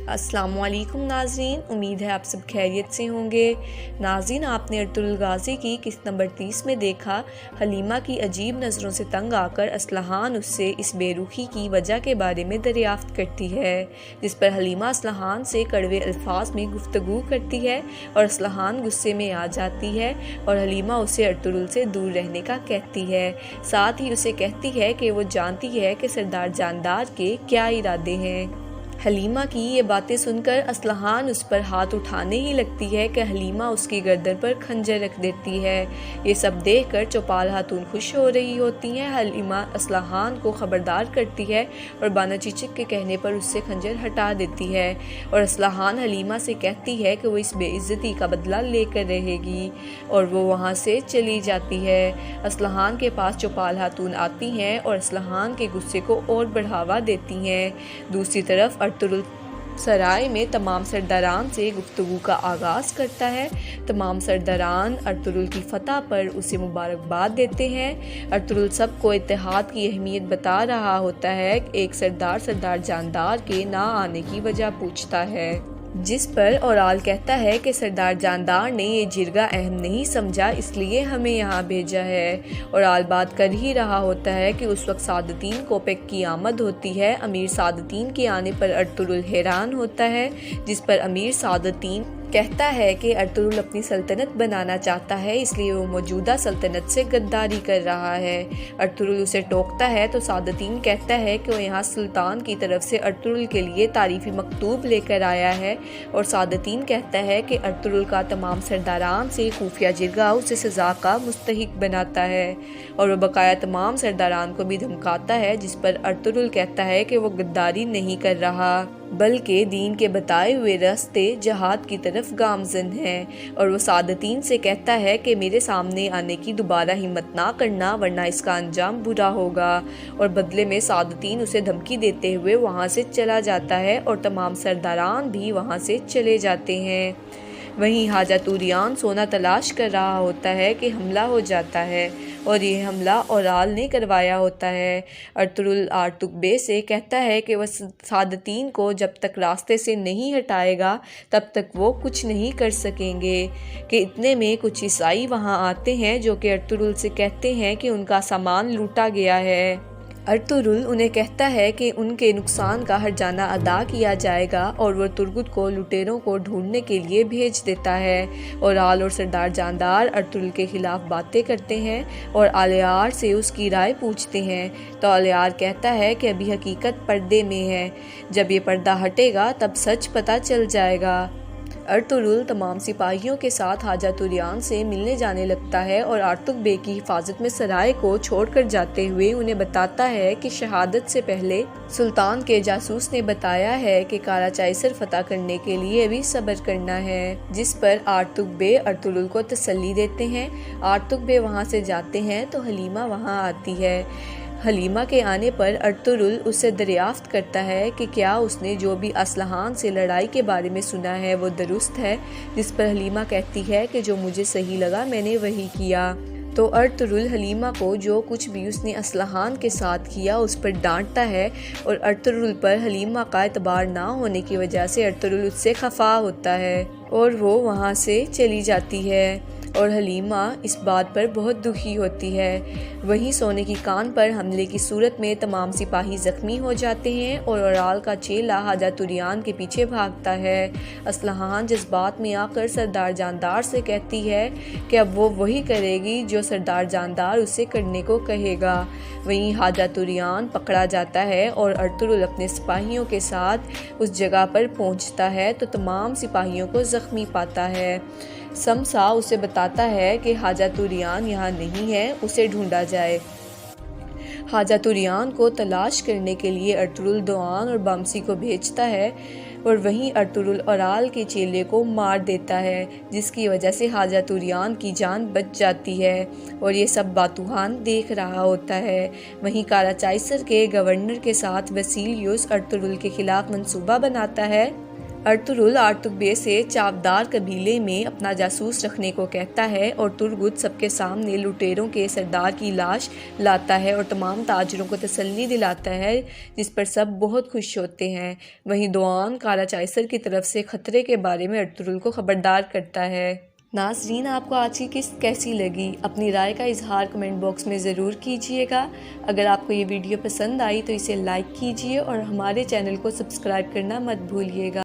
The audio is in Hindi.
अस्सलामुअलैकुम नाज़रीन, उम्मीद है आप सब खैरियत से होंगे। नाज़रीन, आपने अर्तुगरुल गाज़ी की किस्त नंबर 30 में देखा, हलीमा की अजीब नज़रों से तंग आकर असलहान उससे इस बेरुखी की वजह के बारे में दरियाफ्त करती है, जिस पर हलीमा असलहान से कड़वे अल्फाज में गुफ्तगू करती है और असलहान गुस्से में आ जाती है और हलीमा उसे अर्तुगरुल से दूर रहने का कहती है। साथ ही उसे कहती है कि वो जानती है कि सरदार जानदार के क्या इरादे हैं। हलीमा की ये बातें सुनकर असलहान उस पर हाथ उठाने ही लगती है कि हलीमा उसकी गर्दन पर खंजर रख देती है। ये सब देखकर चौपाल खातून खुश हो रही होती हैं। हलीमा असलहान को खबरदार करती है और बाना चिचक के कहने पर उससे खंजर हटा देती है और असलहान हलीमा से कहती है कि वो इस बेइज्जती का बदला लेकर रहेगी और वो वहाँ से चली जाती है। असलहान के पास चौपाल खातून आती हैं और असलहान के गुस्से को और बढ़ावा देती हैं। दूसरी तरफ अर्तुगरुल सराय में तमाम सरदारान से गुफ्तगू का आगाज़ करता है। तमाम सरदारान अर्तुगरुल की फ़तह पर उसे मुबारकबाद देते हैं। अर्तुगरुल सबको इत्तेहाद की अहमियत बता रहा होता है। एक सरदार जानदार के ना आने की वजह पूछता है, जिस पर औराल कहता है कि सरदार जानदार ने ये जिरगा अहम नहीं समझा, इसलिए हमें यहाँ भेजा है। औराल बात कर ही रहा होता है कि उस वक्त सादतीन कोपेक की आमद होती है। अमीर सादतीन के आने पर अर्तुगरुल हैरान होता है, जिस पर अमीर सादतीन कहता है कि अर्तुगरुल अपनी सल्तनत बनाना चाहता है, इसलिए वो मौजूदा सल्तनत से गद्दारी कर रहा है। अर्तुगरुल उसे टोकता है तो सादतीन कहता है कि वो यहाँ सुल्तान की तरफ से अर्तुगरुल के लिए तारीफ़ी मकतूब लेकर आया है और सादतीन कहता है कि अर्तुगरुल का तमाम सरदारान से खुफिया जिरगा उसे सज़ा का मुस्तहिक बनाता है और वह बकाया तमाम सरदारान को भी धमकाता है, जिस पर अर्तुगरुल कहता है कि वो गद्दारी नहीं कर रहा बल्कि दीन के बताए हुए रास्ते जहाद की तरफ गामजन है। और वो सादतीन से कहता है कि मेरे सामने आने की दोबारा हिम्मत ना करना, वरना इसका अंजाम बुरा होगा। और बदले में सादतीन उसे धमकी देते हुए वहाँ से चला जाता है और तमाम सरदारान भी वहाँ से चले जाते हैं। वहीं हाजा तुरियान सोना तलाश कर रहा होता है कि हमला हो जाता है और ये हमला औराल ने करवाया होता है। अर्तुगरुल आर्तुगबे से कहता है कि वह सादतीन को जब तक रास्ते से नहीं हटाएगा तब तक वो कुछ नहीं कर सकेंगे। कि इतने में कुछ ईसाई वहाँ आते हैं जो कि अर्तुगरुल से कहते हैं कि उनका सामान लूटा गया है। अर्तुगरुल उन्हें कहता है कि उनके नुकसान का हर्जाना अदा किया जाएगा और वह तुर्गुत को लुटेरों को ढूंढने के लिए भेज देता है। औराल और सरदार जानदार अर्तुगरुल के खिलाफ बातें करते हैं और आलियार से उसकी राय पूछते हैं, तो आलियार कहता है कि अभी हकीकत पर्दे में है, जब ये पर्दा हटेगा तब सच पता चल जाएगा। अर्तुगरुल तमाम सिपाहियों के साथ हाजा तुरियान से मिलने जाने लगता है और आर्तुगबे की हिफाजत में सराय को छोड़कर जाते हुए उन्हें बताता है कि शहादत से पहले सुल्तान के जासूस ने बताया है कि काराचाइसर फतह करने के लिए अभी सब्र करना है, जिस पर आर्तुगबे अर्तुगरुल को तसल्ली देते हैं। आर्तुगबे वहाँ से जाते हैं तो हलीमा वहाँ आती है। हलीमा के आने पर अर्तुगरुल उससे दरियाफ्त करता है कि क्या उसने जो भी असलहान से लड़ाई के बारे में सुना है वो दुरुस्त है, जिस पर हलीमा कहती है कि जो मुझे सही लगा मैंने वही किया। तो अर्तुगरुल हलीमा को जो कुछ भी उसने असलहान के साथ किया उस पर डांटता है और अर्तुगरुल पर हलीमा का एतबार ना होने की वजह से अर्तुगरुल उससे खफा होता है और वो वहाँ से चली जाती है और हलीमा इस बात पर बहुत दुखी होती है। वहीं सोने की कान पर हमले की सूरत में तमाम सिपाही ज़ख्मी हो जाते हैं और औराल का चेला हाजा तुरियान के पीछे भागता है। असलहान जज्बात में आकर सरदार जानदार से कहती है कि अब वो वही करेगी जो सरदार जानदार उसे करने को कहेगा। वहीं हाजा तुरियान पकड़ा जाता है और अर्तुगरुल अपने सिपाहियों के साथ उस जगह पर पहुंचता है तो तमाम सिपाहियों को ज़ख्मी पाता है। समसा उसे बताता है कि हाजा तुरियान यहाँ नहीं है, उसे ढूंढा जाए। हाजा तुरियान को तलाश करने के लिए अर्तुगरुल दोआन और बमसी को भेजता है और वहीं अर्तुगरुल औराल के चेले को मार देता है, जिसकी वजह से हाजा तुरियान की जान बच जाती है और ये सब बातूहान देख रहा होता है। वहीं काराचाइसर के गवर्नर के साथ वसीलियुस अर्तुगरुल के खिलाफ मंसूबा बनाता है अर्तुरुल आर्तुग्बे से चावदार कबीले में अपना जासूस रखने को कहता है और तुर्गुत सबके सामने लुटेरों के सरदार की लाश लाता है और तमाम ताजरों को तसल्ली दिलाता है, जिस पर सब बहुत खुश होते हैं। वहीं दोआन काराचाइसर की तरफ से ख़तरे के बारे में अर्तुरुल को खबरदार करता है। नाज़रीन, आपको आज की किस्त कैसी लगी? अपनी राय का इजहार कमेंट बॉक्स में ज़रूर कीजिएगा। अगर आपको ये वीडियो पसंद आई तो इसे लाइक कीजिए और हमारे चैनल को सब्सक्राइब करना मत भूलिएगा।